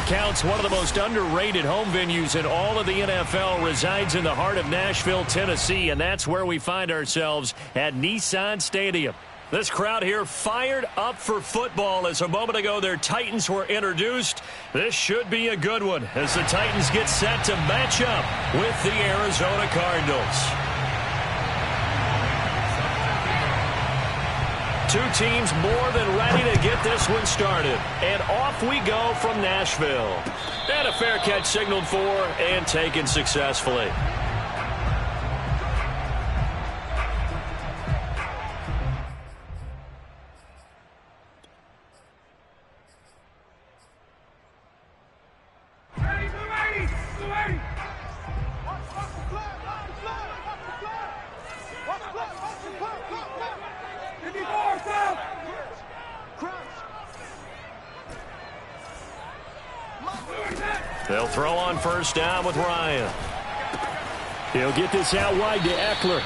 counts, one of the most underrated home venues in all of the NFL resides in the heart of Nashville, Tennessee, and that's where we find ourselves at Nissan Stadium. This crowd here fired up for football as a moment ago their Titans were introduced. This should be a good one as the Titans get set to match up with the Arizona Cardinals. Two teams more than ready to get this one started. And off we go from Nashville. And a fair catch signaled for and taken successfully. They'll throw on first down with Ryan. He'll get this out wide to Eckler.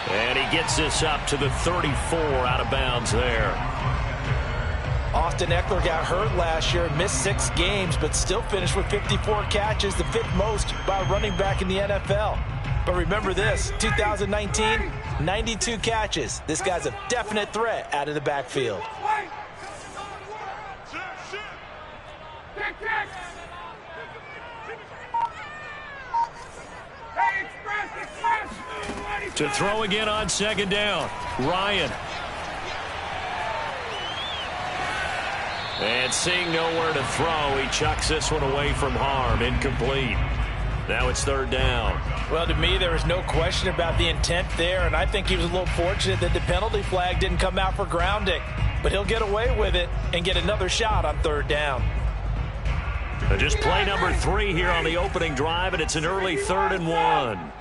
And he gets this up to the 34 out of bounds there. Austin Eckler got hurt last year, missed 6 games, but still finished with 54 catches, the 5th most by a running back in the NFL. But remember this, 2019, 92 catches. This guy's a definite threat out of the backfield. To throw again on second down, Ryan. And seeing nowhere to throw, he chucks this one away from harm, incomplete. Now it's third down. Well, to me, there was no question about the intent there, and I think he was a little fortunate that the penalty flag didn't come out for grounding. But he'll get away with it and get another shot on third down. Just play number 3 here on the opening drive, and it's an early 3rd and 1.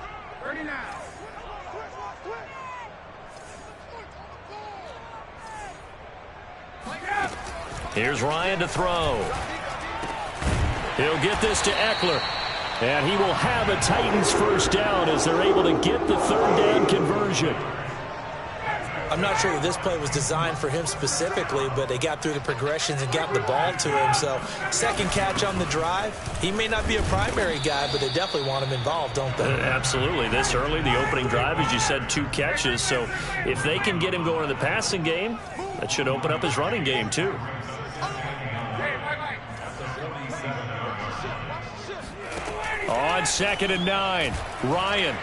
Here's Ryan to throw. He'll get this to Eckler. And he will have a Titans first down as they're able to get the third down conversion. I'm not sure that this play was designed for him specifically, but they got through the progressions and got the ball to him. So second catch on the drive. He may not be a primary guy, but they definitely want him involved, don't they? Absolutely. This early, the opening drive, as you said, 2 catches. So if they can get him going in the passing game, that should open up his running game too. On 2nd and 9, Ryan.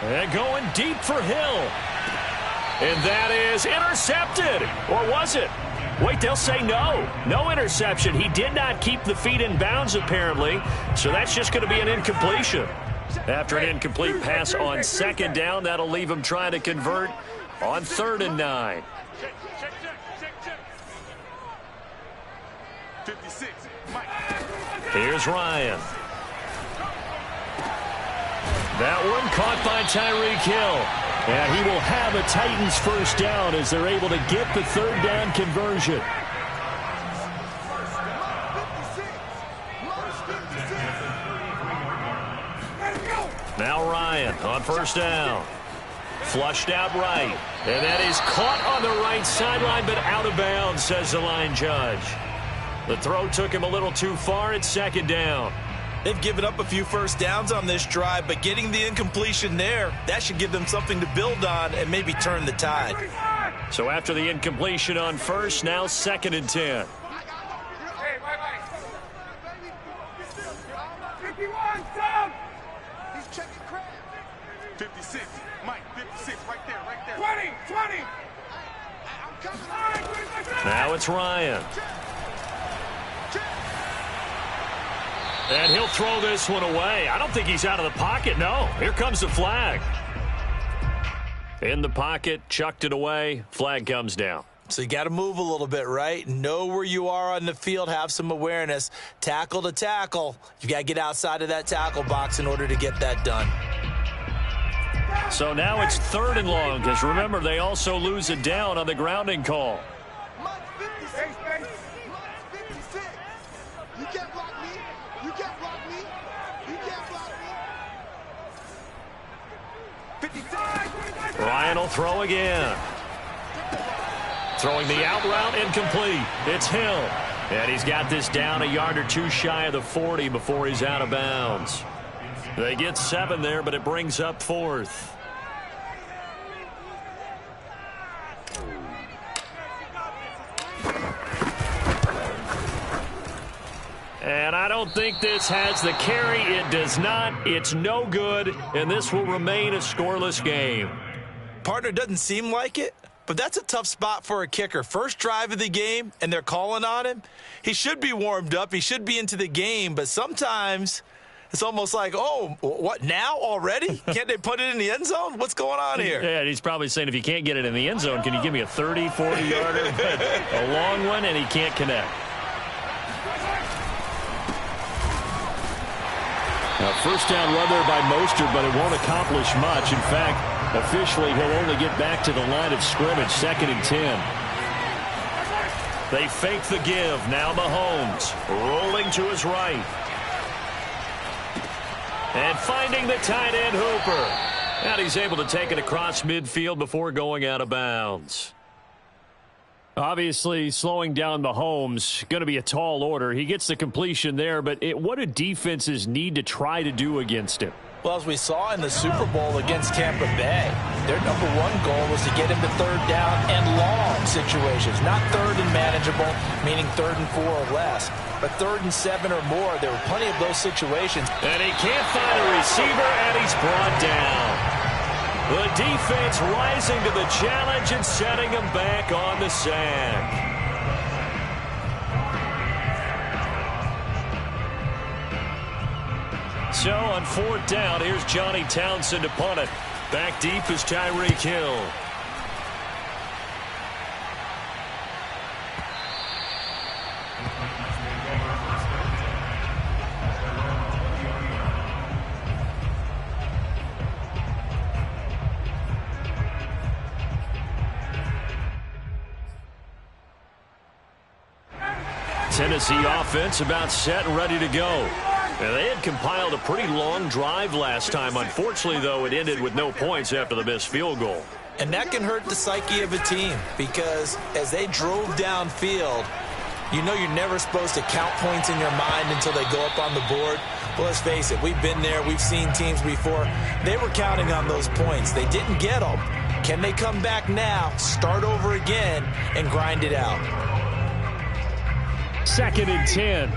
And going deep for Hill. And that is intercepted. Or was it? Wait, they'll say no. No interception. He did not keep the feet in bounds, apparently. So that's just going to be an incompletion. After an incomplete pass on 2nd down, that'll leave him trying to convert on 3rd and 9. 56. Here's Ryan. That one caught by Tyreek Hill. And he will have a Titans first down as they're able to get the third down conversion. Now Ryan on first down. Flushed out right. And that is caught on the right sideline, but out of bounds, says the line judge. The throw took him a little too far at 2nd down. They've given up a few first downs on this drive, but getting the incompletion there, that should give them something to build on and maybe turn the tide. So after the incompletion on first, now 2nd and 10. 56. Mike, 56, right there. 20. Now it's Ryan. And he'll throw this one away. I don't think he's out of the pocket. No, here comes the flag. In the pocket, chucked it away. Flag comes down. So you got to move a little bit, right? Know where you are on the field. Have some awareness. Tackle to tackle. You got to get outside of that tackle box in order to get that done. So now it's 3rd and long because, remember, they also lose it down on the grounding call. Ryan will throw again. Throwing the out route incomplete. It's Hill. And he's got this down a yard or two shy of the 40 before he's out of bounds. They get 7 there, but it brings up 4th. And I don't think this has the carry. It does not. It's no good, and this will remain a scoreless game. Partner, doesn't seem like it, but that's a tough spot for a kicker. First drive of the game, and they're calling on him. He should be warmed up. He should be into the game, but sometimes it's almost like, oh, what, now already? Can't they put it in the end zone? What's going on here? Yeah, and he's probably saying, if you can't get it in the end zone, can you give me a 30, 40-yarder? A long one, and he can't connect. Now, first down run there by Mostert, but it won't accomplish much. In fact, officially, he'll only get back to the line of scrimmage, 2nd and 10. They fake the give. Now Mahomes rolling to his right. And finding the tight end Hooper. And he's able to take it across midfield before going out of bounds. Obviously, slowing down Mahomes, going to be a tall order. He gets the completion there, but what do defenses need to try to do against him? Well, as we saw in the Super Bowl against Tampa Bay, their number one goal was to get him to 3rd down and long situations. Not 3rd and manageable, meaning 3rd and 4 or less, but 3rd and 7 or more. There were plenty of those situations. And he can't find a receiver, and he's brought down. The defense rising to the challenge and setting him back on the sack. So on 4th down, here's Johnny Townsend to punt it. Back deep is Tyreek Hill. Tennessee offense about set and ready to go. And they had compiled a pretty long drive last time. Unfortunately, though, it ended with no points after the missed field goal. And that can hurt the psyche of a team because as they drove downfield, you know you're never supposed to count points in your mind until they go up on the board. Well, let's face it, we've been there. We've seen teams before. They were counting on those points. They didn't get them. Can they come back now, start over again, and grind it out? 2nd and 10.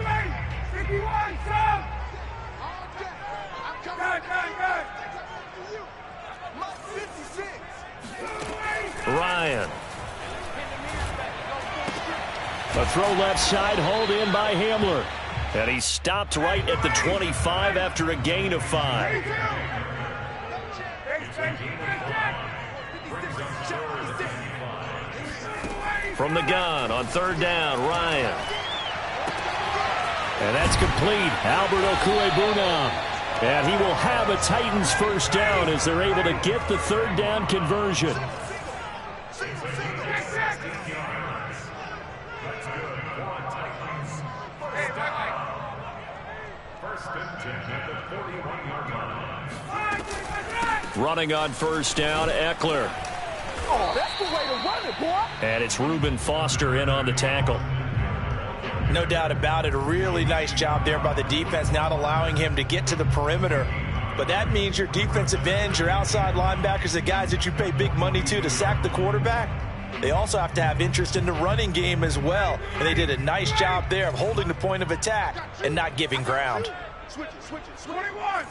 Ryan. A throw left side, hauled in by Hamler. And he stopped right at the 25 after a gain of 5. From the gun on 3rd down, Ryan. And that's complete. Albert Okwuegbunam. And he will have a Titans first down as they're able to get the 3rd down conversion. Running on 1st down, Eckler. Oh, that's the way to run it, boy. And it's Reuben Foster in on the tackle. No doubt about it. A really nice job there by the defense, not allowing him to get to the perimeter. But that means your defensive ends, your outside linebackers, the guys that you pay big money to sack the quarterback, they also have to have interest in the running game as well. And they did a nice job there of holding the point of attack and not giving ground. Switch it. 21.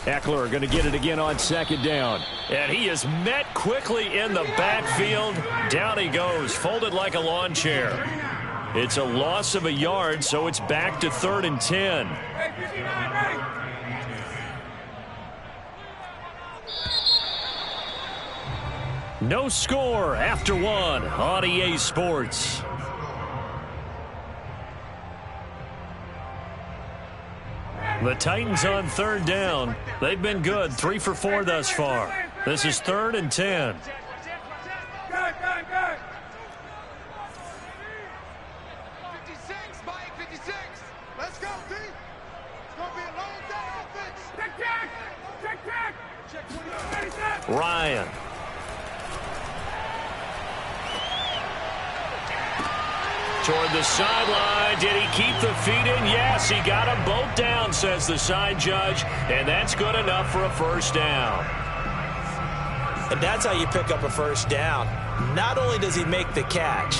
Eckler going to get it again on 2nd down. And he is met quickly in the backfield. Down he goes, folded like a lawn chair. It's a loss of a yard, so it's back to 3rd and 10. No score after 1 on EA Sports. The Titans on 3rd down. They've been good, 3 for 4 thus far. This is 3rd and 10. Good. 56, Mike, 56. Let's go, D. It's going to be a long day offense. Check. Ryan. Toward the sideline. Did he keep the feet in? Yes, he got them both down, says the side judge. And that's good enough for a first down. And that's how you pick up a first down. Not only does he make the catch,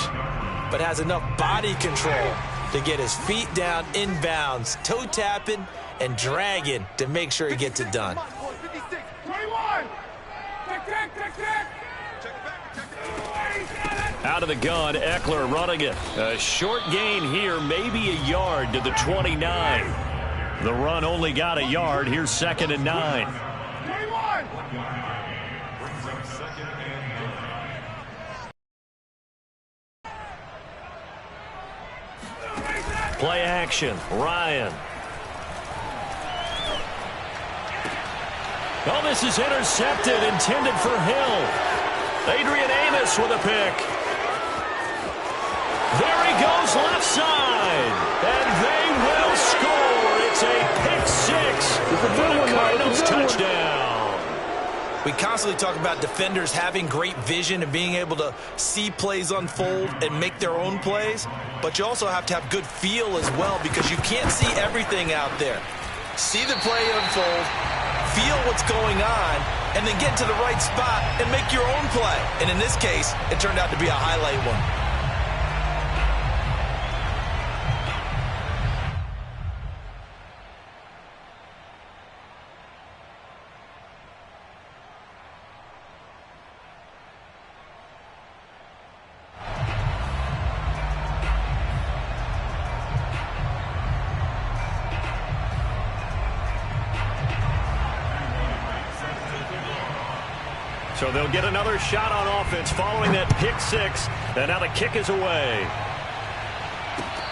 but has enough body control to get his feet down inbounds, toe tapping and dragging to make sure he gets it done. 56, 21. Out of the gun, Eckler running it. A short gain here, maybe a yard to the 29. The run only got a yard. Here's 2nd and 9. 21. Play action, Ryan. Oh, this is intercepted, intended for Hill. Adrian Amos with a pick. There he goes, left side. And they will score. It's a pick six for the Cardinals touchdown. We constantly talk about defenders having great vision and being able to see plays unfold and make their own plays. But you also have to have good feel as well because you can't see everything out there. See the play unfold, feel what's going on, and then get to the right spot and make your own play. And in this case, it turned out to be a highlight one. So they'll get another shot on offense following that pick six. And now the kick is away.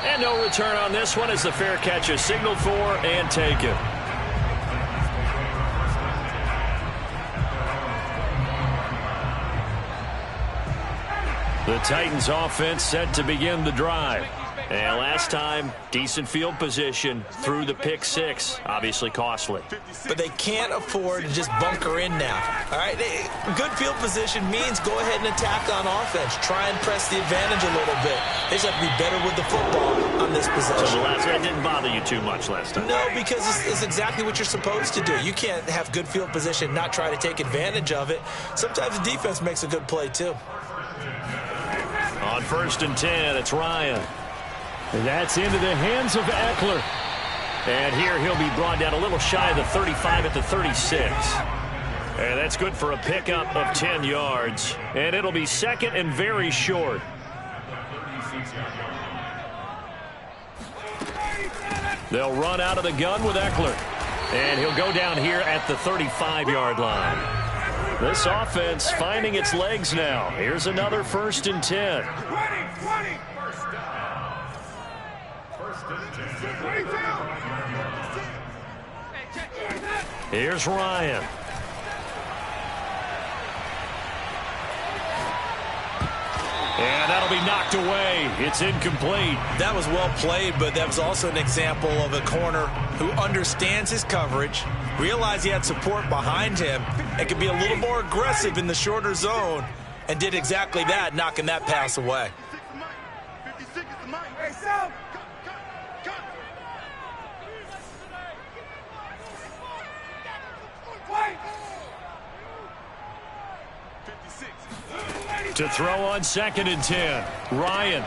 And no return on this one as the fair catch is signaled for and taken. The Titans offense set to begin the drive. And last time, decent field position through the pick six. Obviously costly. But they can't afford to just bunker in now. All right, good field position means go ahead and attack on offense. Try and press the advantage a little bit. They just have to be better with the football on this possession. So that didn't bother you too much last time? No, because it's exactly what you're supposed to do. You can't have good field position, not try to take advantage of it. Sometimes the defense makes a good play too. On 1st and 10, it's Ryan. And that's into the hands of Eckler. And here he'll be brought down a little shy of the 35 at the 36. And that's good for a pickup of 10 yards. And it'll be 2nd and very short. They'll run out of the gun with Eckler. And he'll go down here at the 35-yard line. This offense finding its legs now. Here's another 1st and 10. 20. Here's Ryan. And that'll be knocked away. It's incomplete. That was well played, but that was also an example of a corner who understands his coverage, realized he had support behind him, and could be a little more aggressive in the shorter zone, and did exactly that, knocking that pass away. 56 is the mic. Hey, Sam. To throw on 2nd and 10. Ryan.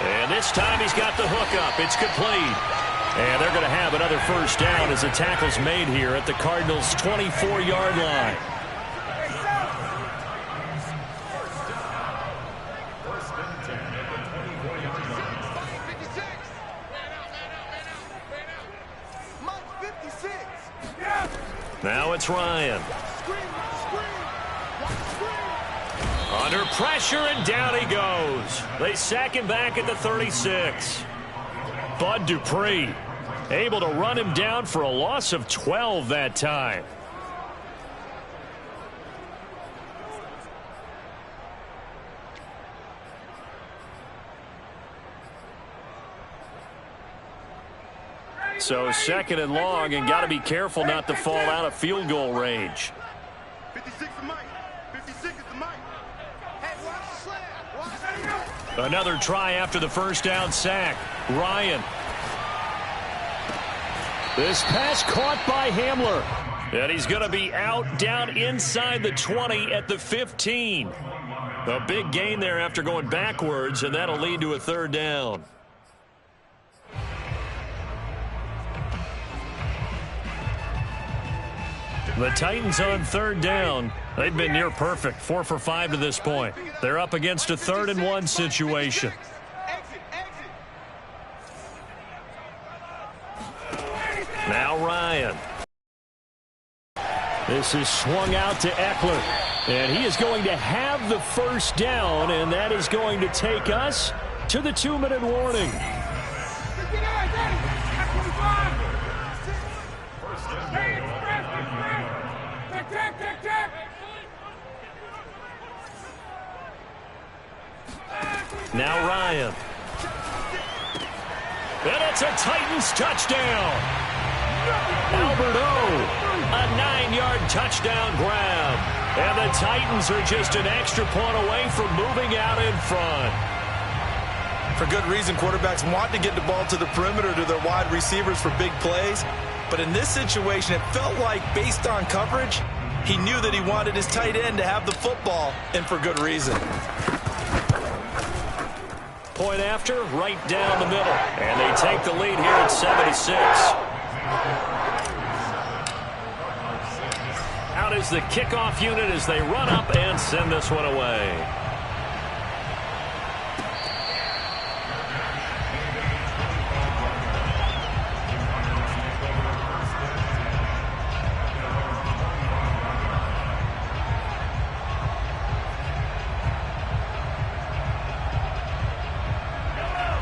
And this time he's got the hook up. It's complete. And they're going to have another first down as the tackle's made here at the Cardinals' 24-yard line. Now it's Ryan. Under pressure, and down he goes. They sack him back at the 36. Bud Dupree able to run him down for a loss of 12 that time. So 2nd and long, and got to be careful not to fall out of field goal range. 56 is the mic. 56 is the mic. Hey, watch the slant. Watch Another try after the first down sack. Ryan. This pass caught by Hamler. And he's going to be out down inside the 20 at the 15. A big gain there after going backwards, and that'll lead to a third down. The Titans on third down. They've been near perfect, 4 for 5 to this point. They're up against a 3rd and 1 situation. Now Ryan. This is swung out to Eckler. And he is going to have the first down, and that is going to take us to the 2-minute warning. Now Ryan. And it's a Titans touchdown. Albert O, a 9-yard touchdown grab. And the Titans are just an extra point away from moving out in front. For good reason, quarterbacks want to get the ball to the perimeter to their wide receivers for big plays. But in this situation, it felt like, based on coverage, he knew that he wanted his tight end to have the football, and for good reason. Point after, right down the middle. And they take the lead here at 7-6. Out is the kickoff unit as they run up and send this one away.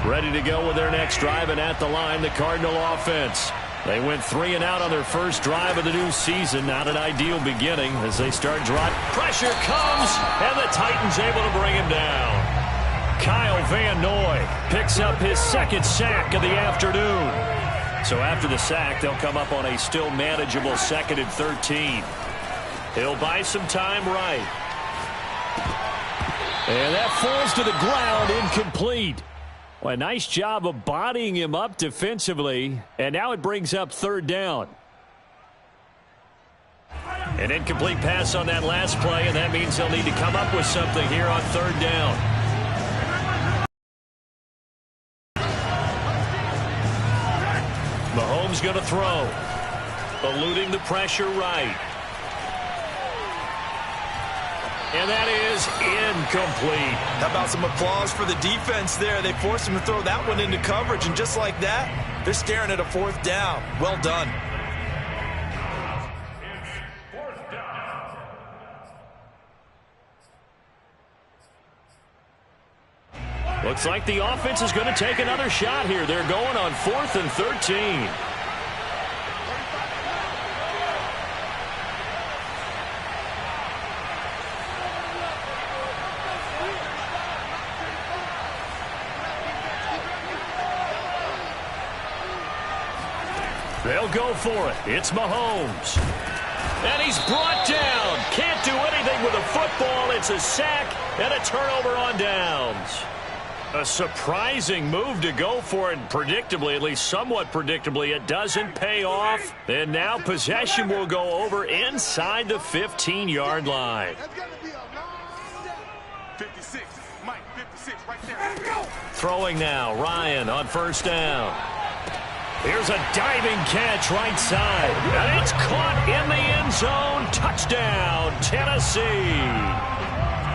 Ready to go with their next drive, and at the line, the Cardinal offense. They went 3 and out on their first drive of the new season. Not an ideal beginning as they start driving. Pressure comes, and the Titans able to bring him down. Kyle Van Noy picks up his 2nd sack of the afternoon. So after the sack, they'll come up on a still manageable 2nd and 13. He'll buy some time right. And that falls to the ground, incomplete. Well, a nice job of bodying him up defensively, and now it brings up 3rd down. An incomplete pass on that last play, and that means they'll need to come up with something here on 3rd down. Mahomes going to throw. Eluding the pressure right. And that is incomplete. How about some applause for the defense there? They forced him to throw that one into coverage, and just like that, they're staring at a 4th down. Well done. Looks like the offense is going to take another shot here. They're going on 4th and 13. They'll go for it. It's Mahomes. And he's brought down. Can't do anything with a football. It's a sack and a turnover on downs. A surprising move to go for it. Predictably, at least somewhat predictably, it doesn't pay off. And now possession will go over inside the 15-yard line. 56, Mike, 56 right there. Let's go. Throwing now, Ryan on 1st down. Here's a diving catch right side. And it's caught in the end zone. Touchdown, Tennessee.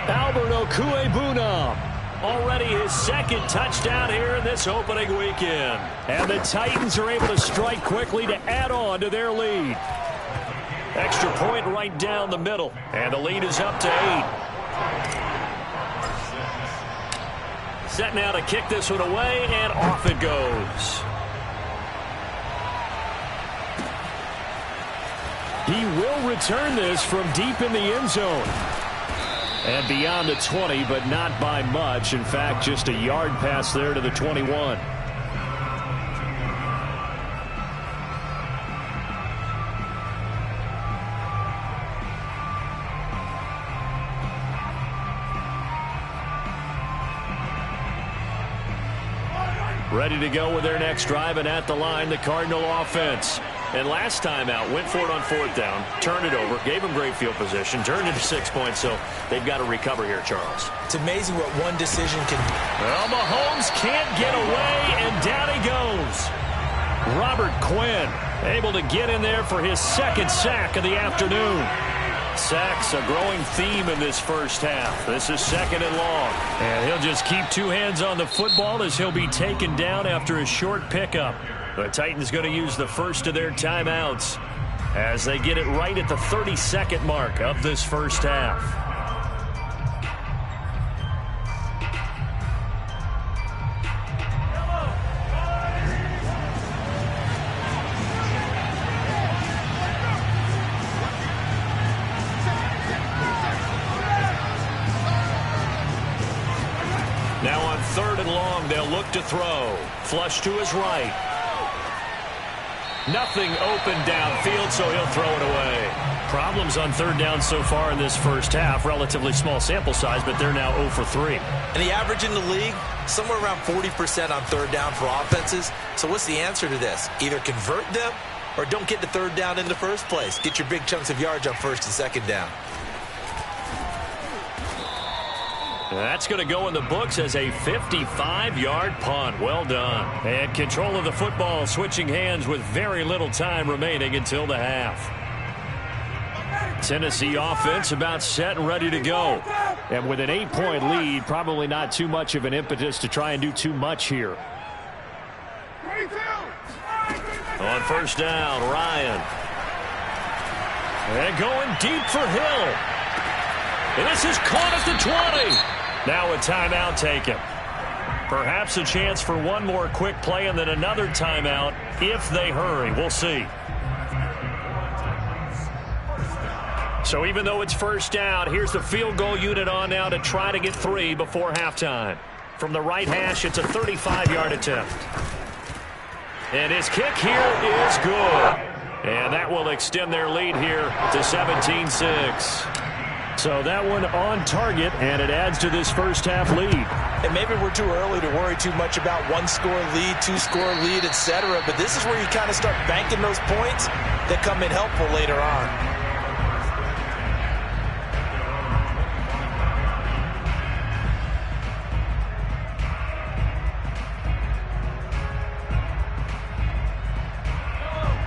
Albert Okwuegbunam. Already his 2nd touchdown here in this opening weekend. And the Titans are able to strike quickly to add on to their lead. Extra point right down the middle. And the lead is up to 8. Set now to kick this one away, and off it goes. He will return this from deep in the end zone. And beyond the 20, but not by much. In fact, just a yard pass there to the 21. Ready to go with their next drive, and at the line, the Cardinal offense. And last time out, went for it on 4th down, turned it over, gave them great field position, turned it to 6 points, so they've got to recover here, Charles. It's amazing what one decision can do. Well, Mahomes can't get away, and down he goes. Robert Quinn able to get in there for his 2nd sack of the afternoon. Sacks a growing theme in this first half. This is 2nd and long. And he'll just keep 2 hands on the football as he'll be taken down after a short pickup. The Titans going to use the first of their timeouts as they get it right at the 32nd mark of this first half. Now on 3rd and long, they'll look to throw. Flush to his right. Nothing open downfield, so he'll throw it away. Problems on 3rd down so far in this first half. Relatively small sample size, but they're now 0 for 3. And the average in the league, somewhere around 40% on 3rd down for offenses. So what's the answer to this? Either convert them or don't get the 3rd down in the first place. Get your big chunks of yards on 1st and 2nd down. That's going to go in the books as a 55-yard punt. Well done. And control of the football, switching hands with very little time remaining until the half. Tennessee offense about set and ready to go. And with an 8-point lead, probably not too much of an impetus to try and do too much here. On 1st down, Ryan. And going deep for Hill. And this is caught at the 20. Now a timeout taken. Perhaps a chance for one more quick play and then another timeout if they hurry. We'll see. So even though it's 1st down, here's the field goal unit on now to try to get 3 before halftime. From the right hash, it's a 35-yard attempt. And his kick here is good. And that will extend their lead here to 17-6. So that one on target, and it adds to this first half lead. And maybe we're too early to worry too much about 1-score lead, 2-score lead, etc. But this is where you kind of start banking those points that come in helpful later on.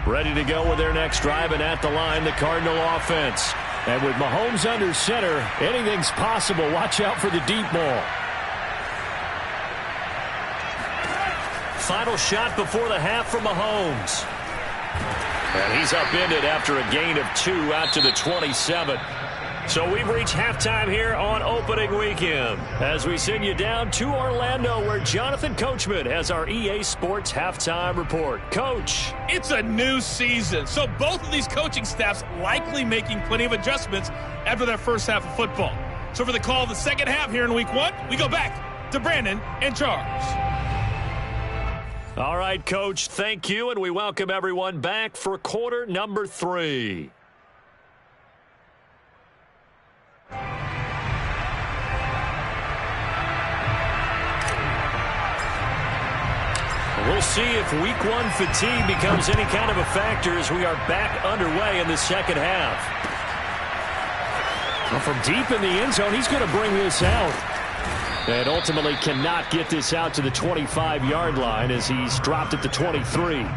Ready to go with their next drive, and at the line, the Cardinal offense. And with Mahomes under center, anything's possible. Watch out for the deep ball. Final shot before the half from Mahomes. And he's upended after a gain of 2 out to the 27. So we've reached halftime here on opening weekend as we send you down to Orlando where Jonathan Coachman has our EA Sports halftime report. Coach. It's a new season, so both of these coaching staffs likely making plenty of adjustments after their first half of football. So for the call of the second half here in week 1, we go back to Brandon and Charles. All right, Coach, thank you, and we welcome everyone back for quarter number 3. We'll see if week 1 fatigue becomes any kind of a factor as we are back underway in the second half. Well, from deep in the end zone, he's going to bring this out. And ultimately cannot get this out to the 25-yard line as he's dropped at the 23.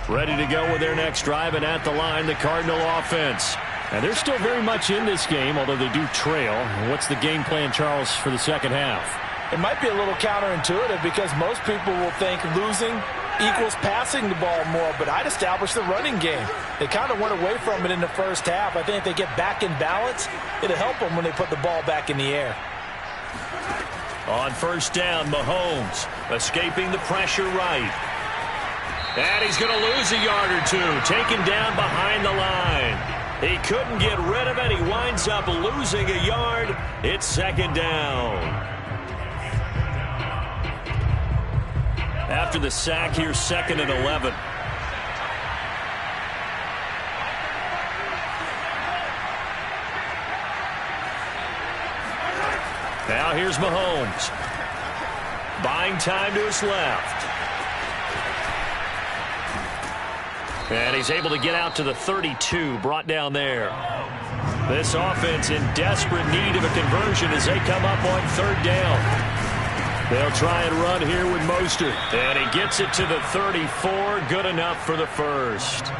Ready to go with their next drive, and at the line, the Cardinal offense. And they're still very much in this game, although they do trail. What's the game plan, Charles, for the second half? It might be a little counterintuitive because most people will think losing equals passing the ball more, but I'd establish the running game. They kind of went away from it in the first half. I think if they get back in balance, it'll help them when they put the ball back in the air. On 1st down, Mahomes escaping the pressure right. And he's going to lose a yard or 2, taken down behind the line. He couldn't get rid of it. He winds up losing a yard. It's 2nd down. After the sack here, 2nd and 11. Now here's Mahomes. Buying time to his left. And he's able to get out to the 32, brought down there. This offense in desperate need of a conversion as they come up on third down. They'll try and run here with Mostert. And he gets it to the 34. Good enough for the first.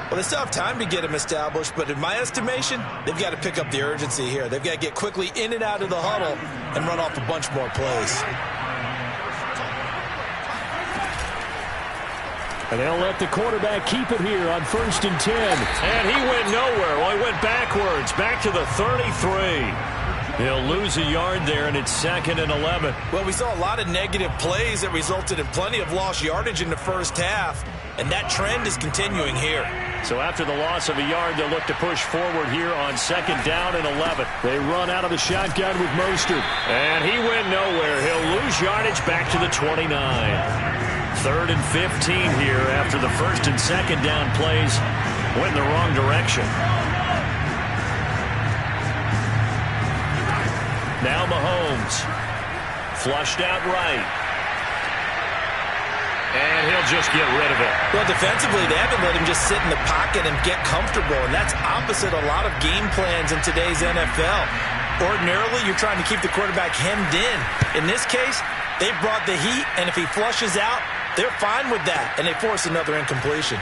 Well, they still have time to get him established, but in my estimation, they've got to pick up the urgency here. They've got to get quickly in and out of the huddle and run off a bunch more plays. And they'll let the quarterback keep it here on 1st and 10. And he went nowhere. Well, he went backwards, back to the 33. He'll lose a yard there, and it's 2nd and 11. Well, we saw a lot of negative plays that resulted in plenty of lost yardage in the first half, and that trend is continuing here. So after the loss of a yard, they'll look to push forward here on 2nd down and 11. They run out of the shotgun with Mostert. And he went nowhere. He'll lose yardage back to the 29. 3rd and 15 here after the 1st and 2nd down plays went in the wrong direction. Now Mahomes. Flushed out right. And he'll just get rid of it. Well, defensively, they haven't let him just sit in the pocket and get comfortable, and that's opposite a lot of game plans in today's NFL. Ordinarily, you're trying to keep the quarterback hemmed in. In this case, they brought the heat, and if he flushes out, they're fine with that, and they force another incompletion.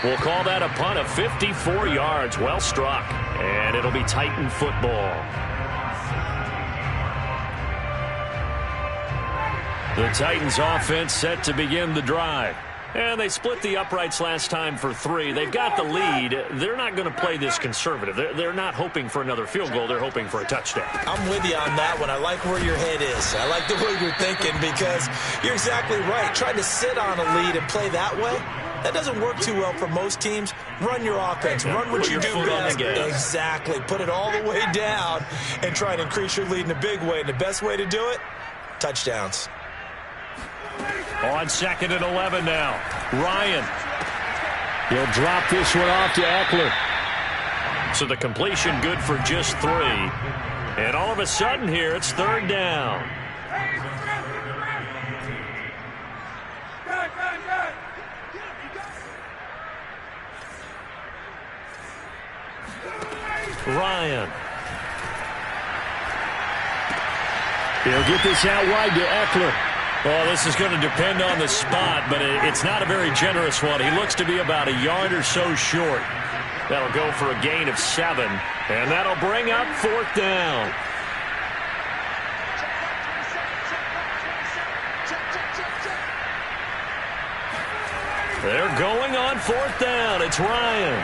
We'll call that a punt of 54 yards. Well struck. And it'll be Titan football. The Titans offense set to begin the drive. And they split the uprights last time for 3. They've got the lead. They're not going to play this conservative. They're not hoping for another field goal. They're hoping for a touchdown. I'm with you on that one. I like where your head is. I like the way you're thinking because you're exactly right. Trying to sit on a lead and play that way, that doesn't work too well for most teams. Run your offense. Run what you do best. Exactly. Put it all the way down and try and increase your lead in a big way. And the best way to do it, touchdowns. On 2nd and 11 now. Ryan. He'll drop this one off to Eckler. So the completion good for just 3. And all of a sudden here, it's 3rd down. Ryan. He'll get this out wide to Eckler. Well, this is going to depend on the spot, but it's not a very generous one. He looks to be about a yard or so short. That'll go for a gain of 7, and that'll bring up 4th down. They're going on 4th down. It's Ryan.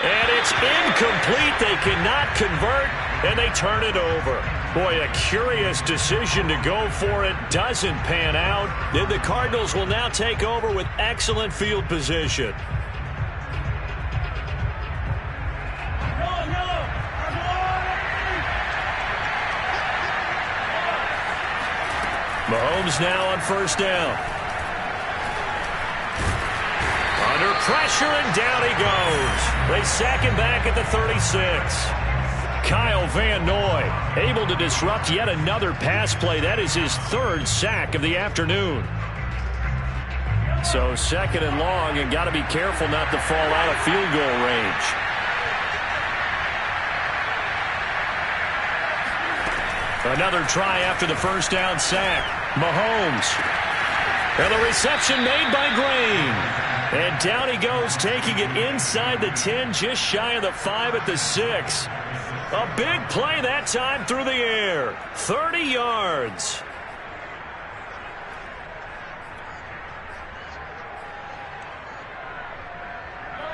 And it's incomplete. They cannot convert, and they turn it over. Boy, a curious decision to go for it. Doesn't pan out. And the Cardinals will now take over with excellent field position. Mahomes now on 1st down. Under pressure, and down he goes. They sack him back at the 36. Kyle Van Noy able to disrupt yet another pass play. That is his 3rd sack of the afternoon. So 2nd and long, and got to be careful not to fall out of field goal range. Another try after the 1st down sack. Mahomes. And the reception made by Green. And down he goes, taking it inside the 10, just shy of the 5 at the 6. A big play that time through the air. 30 yards.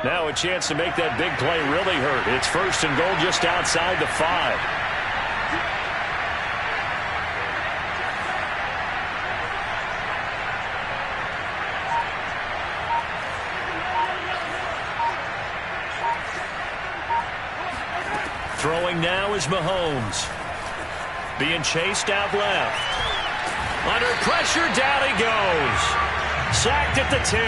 Now a chance to make that big play really hurt. It's 1st and goal just outside the 5. Throwing now is Mahomes. Being chased out left. Under pressure, down he goes. Sacked at the 10.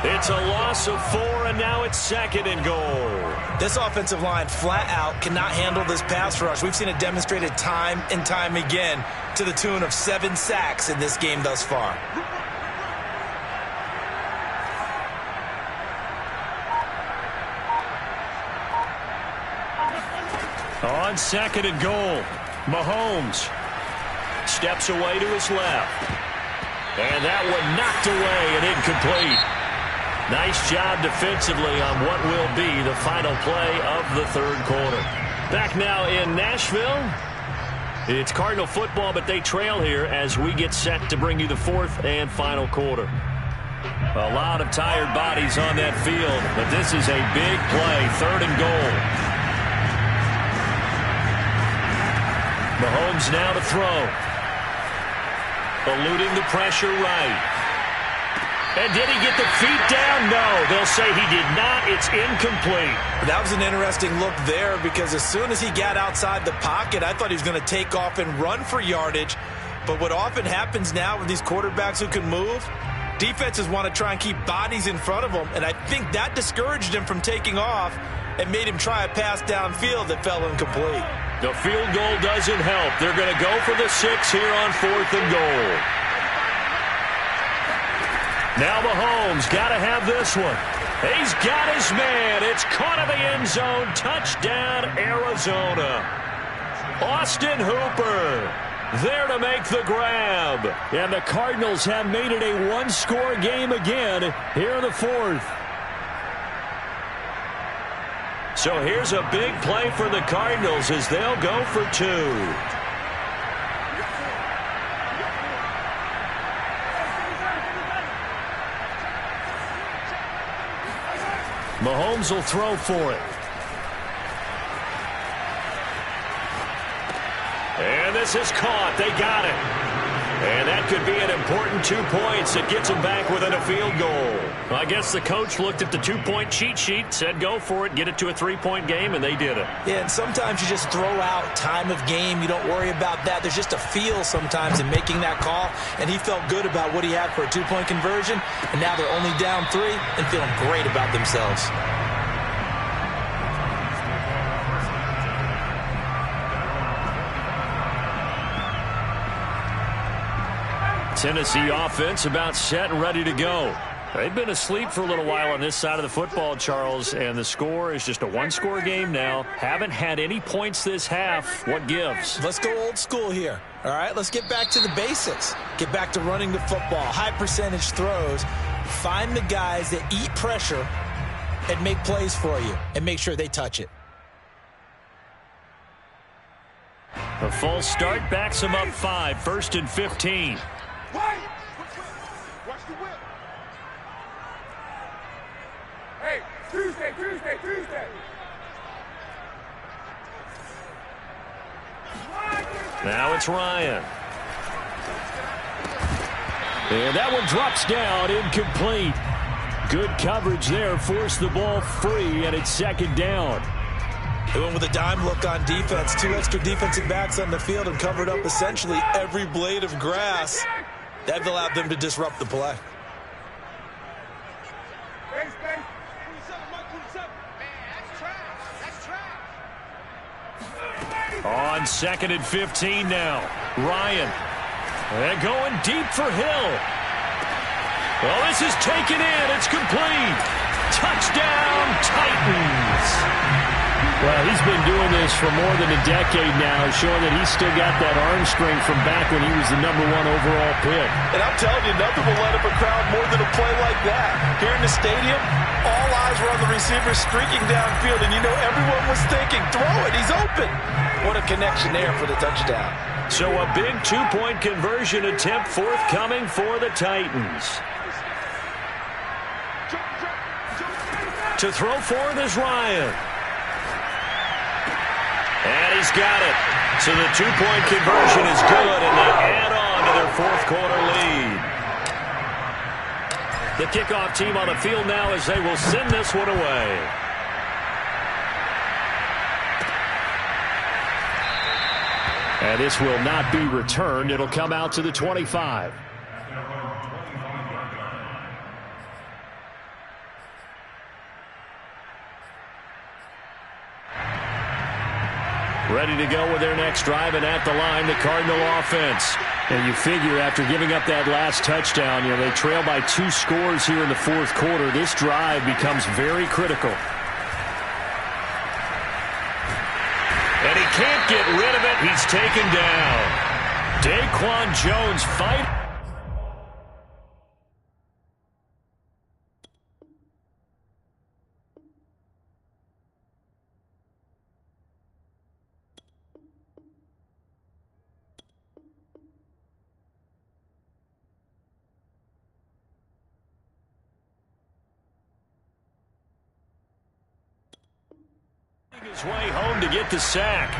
It's a loss of 4, and now it's 2nd and goal. This offensive line flat out cannot handle this pass rush. We've seen it demonstrated time and time again to the tune of 7 sacks in this game thus far. On 2nd and goal, Mahomes steps away to his left. And that one knocked away and incomplete. Nice job defensively on what will be the final play of the 3rd quarter. Back now in Nashville. It's Cardinal football, but they trail here as we get set to bring you the 4th and final quarter. A lot of tired bodies on that field, but this is a big play, 3rd and goal. Mahomes now to throw. Eluding the pressure right. And did he get the feet down? No, they'll say he did not. It's incomplete. That was an interesting look there because as soon as he got outside the pocket, I thought he was going to take off and run for yardage. But what often happens now with these quarterbacks who can move, defenses want to try and keep bodies in front of them, and I think that discouraged him from taking off and made him try a pass downfield that fell incomplete. The field goal doesn't help. They're going to go for the 6 here on 4th and goal. Now Mahomes got to have this one. He's got his man. It's caught in the end zone. Touchdown, Arizona. Austin Hooper there to make the grab. And the Cardinals have made it a one-score game again here in the 4th. So here's a big play for the Cardinals as they'll go for 2. Mahomes will throw for it. And this is caught. They got it. And that could be an important 2 points. It gets them back within a field goal. Well, I guess the coach looked at the 2-point cheat sheet, said go for it, get it to a 3-point game, and they did it. Yeah, and sometimes you just throw out time of game. You don't worry about that. There's just a feel sometimes in making that call, and he felt good about what he had for a 2-point conversion, and now they're only down 3 and feeling great about themselves. Tennessee offense about set and ready to go. They've been asleep for a little while on this side of the football, Charles, and the score is just a one-score game now. Haven't had any points this half. What gives? Let's go old school here. All right, let's get back to the basics. Get back to running the football, high percentage throws. Find the guys that eat pressure and make plays for you and make sure they touch it. A false start backs them up 5, 1st and 15. Watch the whip. Hey, Tuesday. Now it's Ryan. And that one drops down, incomplete. Good coverage there, forced the ball free, and it's 2nd down. They went with a dime look on defense. 2 extra defensive backs on the field and covered up essentially every blade of grass. That allowed them to disrupt the play. On 2nd and 15 now. Ryan. And going deep for Hill. Well, this is taken in. It's complete. Touchdown, Titans. Well, he's been doing this for more than a decade now, showing that he's still got that arm strength from back when he was the #1 overall pick. And I'm telling you, nothing will let up a crowd more than a play like that. Here in the stadium, all eyes were on the receiver streaking downfield, and you know everyone was thinking, throw it, he's open. What a connection there for the touchdown. So a big 2-point conversion attempt forthcoming for the Titans. To throw for this Ryan. And he's got it. So the 2-point conversion is good, and they add on to their 4th quarter lead. The kickoff team on the field now as they will send this one away. And this will not be returned. It'll come out to the 25. Ready to go with their next drive, and at the line, the Cardinal offense. And you figure after giving up that last touchdown, they trail by 2 scores here in the fourth quarter. This drive becomes very critical. And he can't get rid of it. He's taken down. Daquan Jones fight. His way home to get the sack.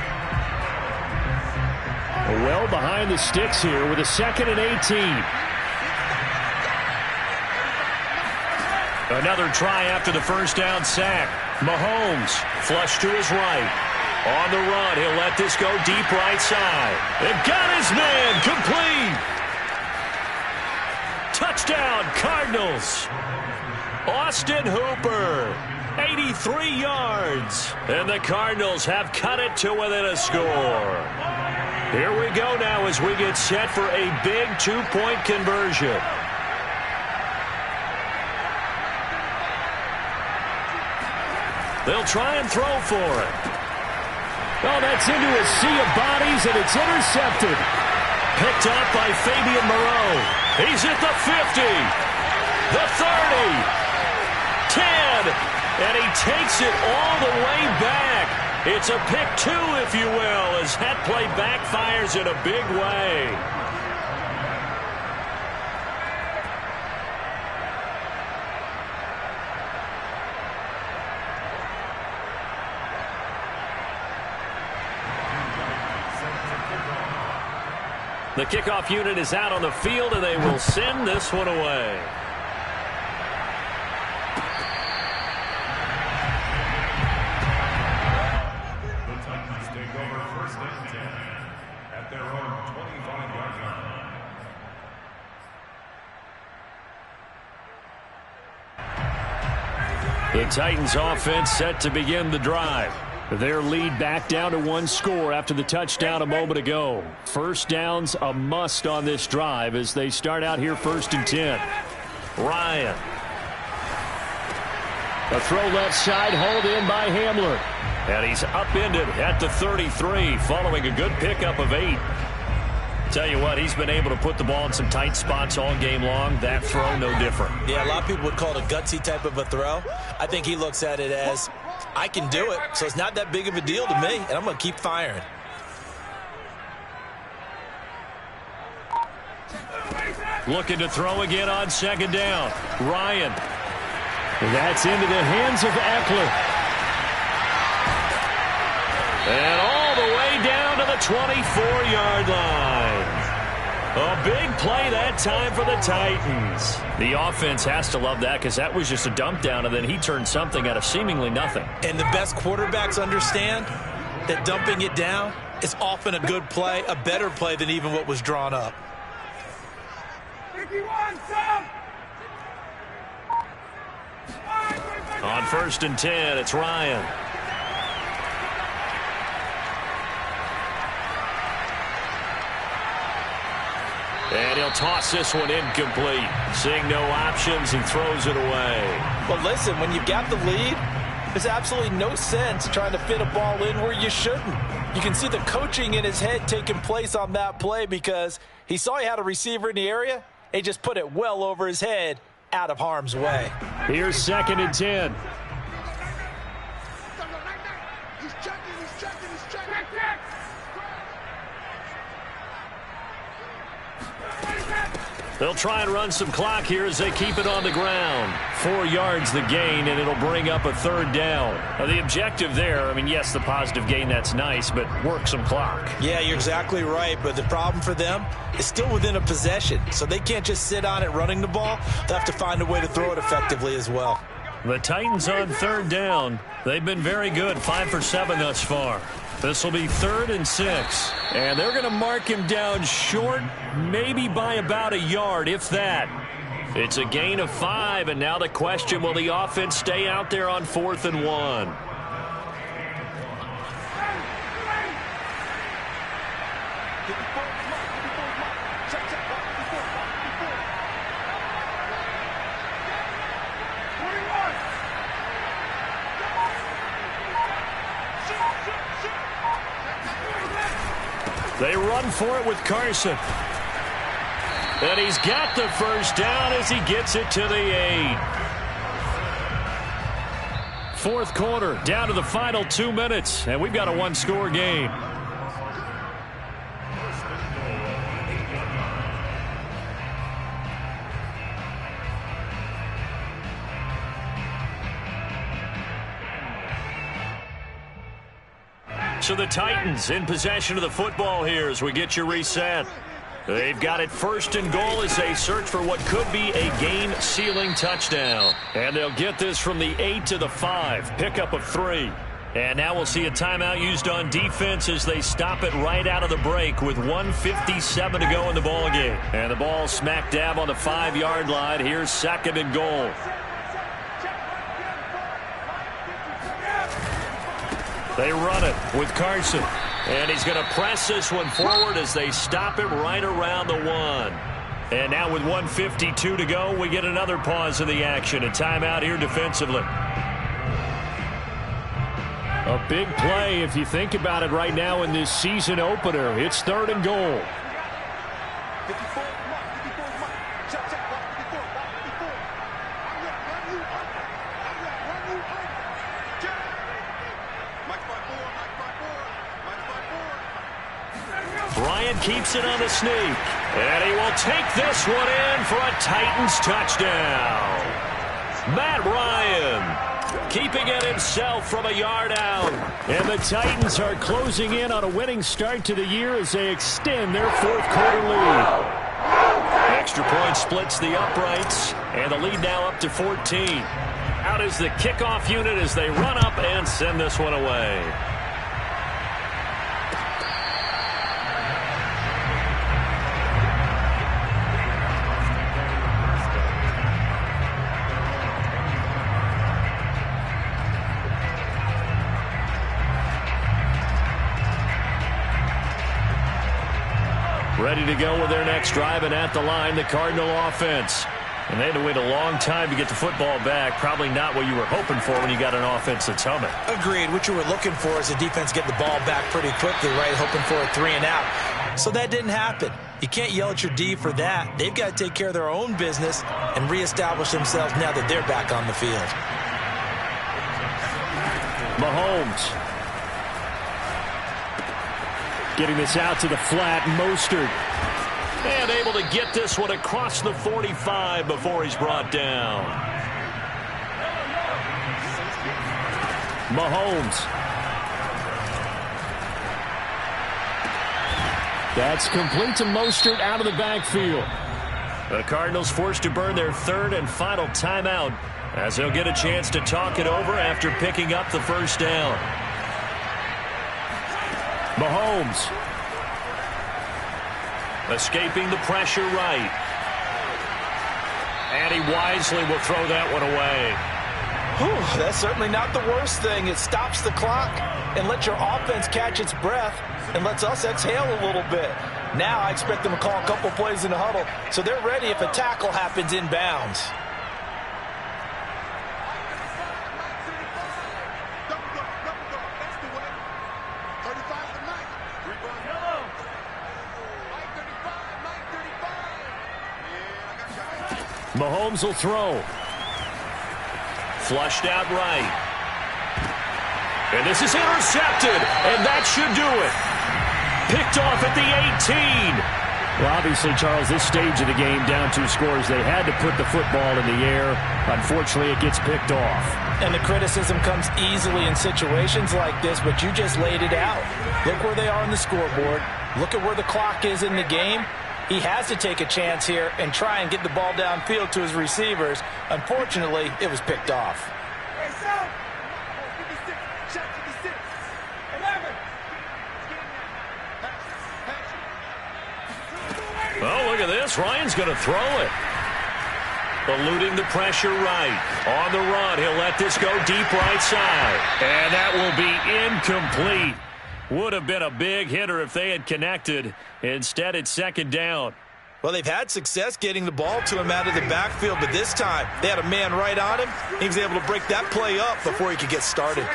Well behind the sticks here with a 2nd and 18. Another try after the first down sack. Mahomes flush to his right. On the run, he'll let this go deep right side. They've got his man complete. Touchdown, Cardinals. Austin Hooper. 83 yards. And the Cardinals have cut it to within a score. Here we go now as we get set for a big 2-point conversion. They'll try and throw for it. Oh, that's into a sea of bodies, and it's intercepted. Picked up by Fabian Moreau. He's at the 50, the 30, 10. And he takes it all the way back. It's a pick 2, if you will, as that play backfires in a big way. The kickoff unit is out on the field, and they will send this one away. The Titans offense set to begin the drive. Their lead back down to 1 score after the touchdown a moment ago. First down's a must on this drive as they start out here 1st and 10. Ryan. A throw left side, hauled in by Hamler. And he's upended at the 33 following a good pickup of 8. Tell you what, he's been able to put the ball in some tight spots all game long. That throw, no different. Yeah, a lot of people would call it a gutsy type of a throw. I think he looks at it as, I can do it, so it's not that big of a deal to me, and I'm going to keep firing. Looking to throw again on 2nd down. Ryan. That's into the hands of Eckler. And all the way down to the 24-yard line. A big play that time for the Titans. The offense has to love that because that was just a dump down, and then he turned something out of seemingly nothing. And the best quarterbacks understand that dumping it down is often a good play, a better play than even what was drawn up. On 1st and 10, it's Ryan. And he'll toss this one incomplete. Seeing no options, he throws it away. But listen, when you've got the lead, there's absolutely no sense trying to fit a ball in where you shouldn't. You can see the coaching in his head taking place on that play because he saw he had a receiver in the area. He just put it well over his head, out of harm's way. Here's 2nd and 10. They'll try and run some clock here as they keep it on the ground. 4 yards the gain, and it'll bring up a 3rd down. Now, the objective there, I mean, yes, the positive gain, that's nice, but work some clock. Yeah, you're exactly right, but the problem for them is still within a possession, so they can't just sit on it running the ball. They'll have to find a way to throw it effectively as well. The Titans on 3rd down. They've been very good, 5 for 7 thus far. This will be 3rd and 6. And they're going to mark him down short, maybe by about a yard, if that. It's a gain of 5, and now the question, will the offense stay out there on 4th and 1? They run for it with Carson. And he's got the first down as he gets it to the 8. Fourth quarter, down to the final 2 minutes, and we've got a one-score game. So the Titans in possession of the football here as we get you reset. They've got it first and goal as they search for what could be a game-sealing touchdown. And they'll get this from the 8 to the 5, pickup of 3. And now we'll see a timeout used on defense as they stop it right out of the break with 1:57 to go in the ballgame. And the ball smack dab on the 5-yard line. Here's second and goal. They run it with Carson. And he's going to press this one forward as they stop it right around the 1. And now with 1:52 to go, we get another pause in the action. A timeout here defensively. A big play if you think about it right now in this season opener. It's third and goal. Bryant keeps it on the sneak. And he will take this one in for a Titans touchdown. Matt Ryan keeping it himself from a yard out. And the Titans are closing in on a winning start to the year as they extend their fourth quarter lead. Extra point splits the uprights. And the lead now up to 14. Out is the kickoff unit as they run up and send this one away. Ready to go with their next drive, and at the line, the Cardinal offense. And they had to wait a long time to get the football back. Probably not what you were hoping for when you got an offense that's humming. Agreed. What you were looking for is the defense get the ball back pretty quickly, right? Hoping for a 3 and out. So that didn't happen. You can't yell at your D for that. They've got to take care of their own business and reestablish themselves now that they're back on the field. Mahomes. Getting this out to the flat, Mostert. And able to get this one across the 45 before he's brought down. Mahomes. That's complete to Mostert out of the backfield. The Cardinals forced to burn their third and final timeout as they'll get a chance to talk it over after picking up the first down. Mahomes. Escaping the pressure right. And he wisely will throw that one away. Whew, that's certainly not the worst thing. It stops the clock and lets your offense catch its breath and lets us exhale a little bit. Now I expect them to call a couple plays in the huddle so they're ready if a tackle happens inbounds. Mahomes will throw. Flushed out right. And this is intercepted, and that should do it. Picked off at the 18. Well, obviously, Charles, this stage of the game, down 2 scores, they had to put the football in the air. Unfortunately, it gets picked off. And the criticism comes easily in situations like this, but you just laid it out. Look where they are on the scoreboard. Look at where the clock is in the game. He has to take a chance here and try and get the ball downfield to his receivers. Unfortunately, it was picked off. Oh, look at this. Ryan's going to throw it. Eluding the pressure right. On the run, he'll let this go deep right side. And that will be incomplete. Would have been a big hitter if they had connected. Instead, it's second down. Well, they've had success getting the ball to him out of the backfield, but this time they had a man right on him. He was able to break that play up before he could get started.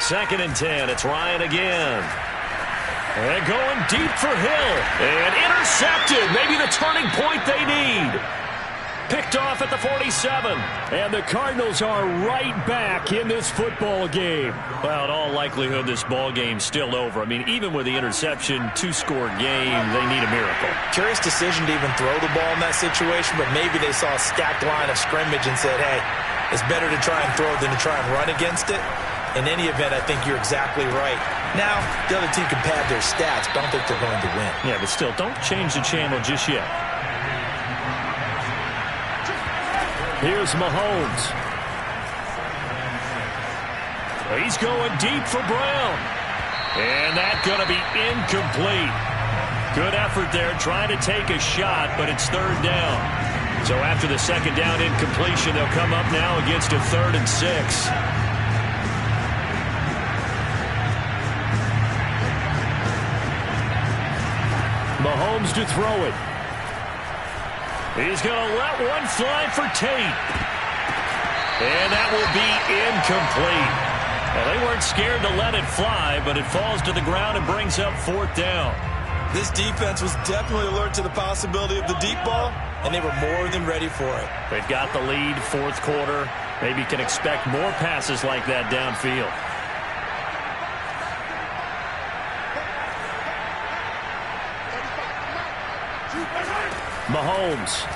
2nd and 10. It's Ryan again. And going deep for Hill. And intercepted. Maybe the turning point they need. Picked off at the 47. And the Cardinals are right back in this football game. Well, in all likelihood, this ball game's still over. I mean, even with the interception, 2-score game, they need a miracle. Curious decision to even throw the ball in that situation, but maybe they saw a stacked line of scrimmage and said, hey, it's better to try and throw than to try and run against it. In any event, I think you're exactly right. Now, the other team can pad their stats, but I don't think they're going to win. Yeah, but still, don't change the channel just yet. Here's Mahomes. He's going deep for Brown. And that's going to be incomplete. Good effort there trying to take a shot, but it's 3rd down. So after the 2nd down incompletion, they'll come up now against a 3rd and 6. Mahomes to throw it. He's going to let one fly for Tate. And that will be incomplete. Well, they weren't scared to let it fly, but it falls to the ground and brings up 4th down. This defense was definitely alert to the possibility of the deep ball, and they were more than ready for it. They've got the lead, 4th quarter. Maybe can expect more passes like that downfield. Mahomes.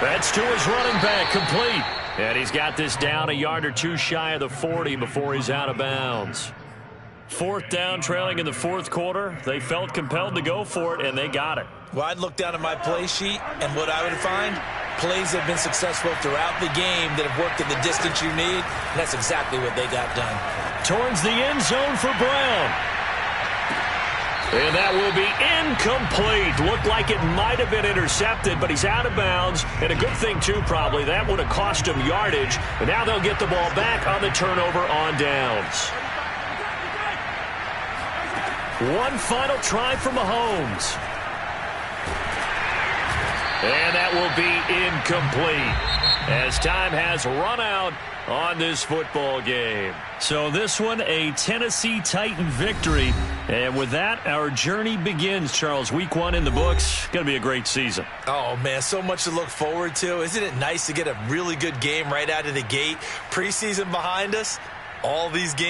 That's to his running back, complete. And he's got this down a yard or two shy of the 40 before he's out of bounds. 4th down, trailing in the 4th quarter. They felt compelled to go for it, and they got it. Well, I'd look down at my play sheet, and what I would find, plays have been successful throughout the game that have worked at the distance you need, and that's exactly what they got done. Towards the end zone for Brown. And that will be incomplete. Looked like it might have been intercepted, but he's out of bounds. And a good thing, too, probably. That would have cost him yardage. But now they'll get the ball back on the turnover on downs. One final try for Mahomes. And that will be incomplete as time has run out on this football game. So this one, a Tennessee Titan victory. And with that, our journey begins, Charles. Week 1 in the books. Going to be a great season. Oh, man, so much to look forward to. Isn't it nice to get a really good game right out of the gate? Preseason behind us, all these games.